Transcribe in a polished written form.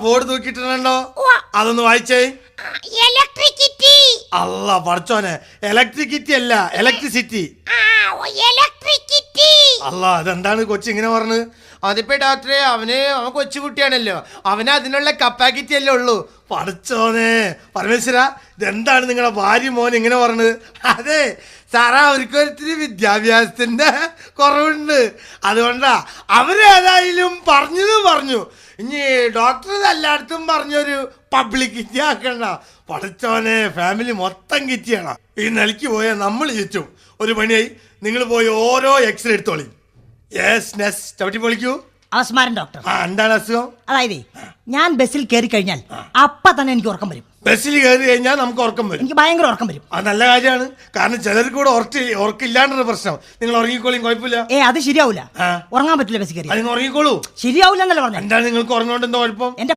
Board തൂക്കിയിട്ടുണ്ടോ? അതൊന്ന് വായിച്ചേ. Electricity. അല്ല പഠിച്ചോനെ, ഇലക്ട്രിസിറ്റി അല്ല, ഇലക്ട്രിസിറ്റി. ഇലക്ട്രിസിറ്റി. അല്ല അതെന്താണ് കൊച്ചി ഇങ്ങനെ പറഞ്ഞത്? അതിപ്പോ ഡോക്ടറെ അവൻ കൊച്ചുകുട്ടിയാണല്ലോ, അവന് അതിനുള്ള കപ്പാസിറ്റി അല്ലേ ഉള്ളൂ. പഠിച്ചോനെ പരമേശ്വര, ഇതെന്താണ് നിങ്ങളുടെ ഭാര്യ മോൻ ഇങ്ങനെ പറഞ്ഞത്? അതെ സാറാ, അവർക്കൊരിത്തിരി വിദ്യാഭ്യാസത്തിന്റെ കുറവുണ്ട്, അതുകൊണ്ടാ അവരേതായാലും പറഞ്ഞു. ഇനി ഡോക്ടർ എല്ലായിടത്തും പറഞ്ഞൊരു പബ്ലിക്കിറ്റി ആക്കണ്ട. പഠിച്ചോനെ, ഫാമിലി മൊത്തം കിറ്റിയാണ്. ഈ നിലയ്ക്ക് പോയാൽ നമ്മൾ ചുറ്റും. ഒരു പണിയായി, നിങ്ങൾ പോയി ഓരോ എക്സ്റേ എടുത്തോളി. ചവിട്ടി പൊളിക്കൂ. അവസ്മാരൻ ഡോക്ടർ. എന്താണ് അസുഖം? അതായത് ഞാൻ ബസ്സിൽ കയറി കഴിഞ്ഞാൽ അപ്പ തന്നെ എനിക്ക് ഉറക്കം വരും. ബസ്സിൽ കയറി കഴിഞ്ഞാൽ നമുക്ക് ഉറക്കം വരും? എനിക്ക് ഭയങ്കര ഉറക്കം വരും. അത് നല്ല കാര്യമാണ്, കാരണം ചിലർക്ക് കൂടെ ഉറക്കില്ലാണ്ടൊരു പ്രശ്നം. നിങ്ങൾ ഉറങ്ങിക്കോളിയും, കുഴപ്പമില്ല. അത് ശരിയാവൂല, ഉറങ്ങാൻ പറ്റില്ല ബസ്സിൽ കയറി. അതിന് ഉറങ്ങിക്കോളൂ. ശരിയാവൂല എന്നല്ല പറഞ്ഞു. എന്താണ് നിങ്ങൾക്ക് ഉറങ്ങോണ്ട് എന്താ കുഴപ്പം? എന്റെ